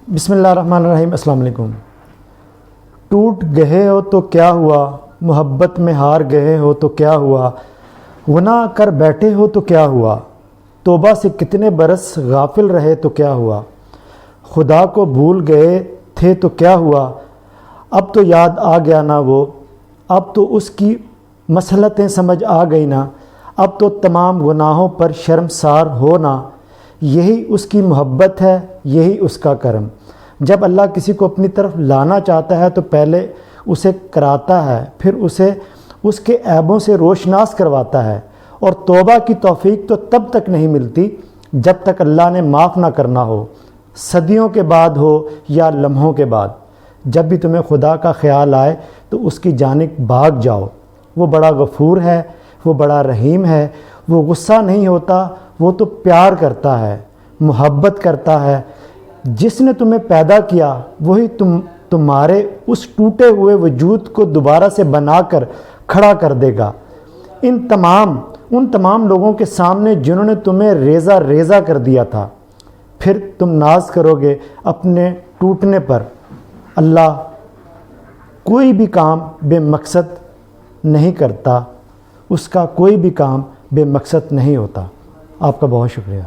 بسم اللہ الرحمن الرحیم۔ السلام علیکم۔ ٹوٹ گئے ہو تو کیا ہوا، محبت میں ہار گئے ہو تو کیا ہوا، گناہ کر بیٹھے ہو تو کیا ہوا، توبہ سے کتنے برس غافل رہے تو کیا ہوا، خدا کو بھول گئے تھے تو کیا ہوا، اب تو یاد آ گیا نا وہ، اب تو اس کی مصلحتیں سمجھ آ گئی نا، اب تو تمام گناہوں پر شرمسار ہونا، یہی اس کی محبت ہے، یہی اس کا کرم۔ جب اللہ کسی کو اپنی طرف لانا چاہتا ہے تو پہلے اسے کراتا ہے، پھر اسے اس کے عیبوں سے روشناس کرواتا ہے، اور توبہ کی توفیق تو تب تک نہیں ملتی جب تک اللہ نے معاف نہ کرنا ہو، صدیوں کے بعد ہو یا لمحوں کے بعد۔ جب بھی تمہیں خدا کا خیال آئے تو اس کی جانب بھاگ جاؤ، وہ بڑا غفور ہے، وہ بڑا رحیم ہے، وہ غصہ نہیں ہوتا، وہ تو پیار کرتا ہے، محبت کرتا ہے۔ جس نے تمہیں پیدا کیا وہی تمہارے اس ٹوٹے ہوئے وجود کو دوبارہ سے بنا کر کھڑا کر دے گا، ان تمام لوگوں کے سامنے جنہوں نے تمہیں ریزہ ریزہ کر دیا تھا۔ پھر تم ناز کرو گے اپنے ٹوٹنے پر۔ اللہ کوئی بھی کام بے مقصد نہیں کرتا، اس کا کوئی بھی کام بے مقصد نہیں ہوتا۔ آپ کا بہت شکریہ۔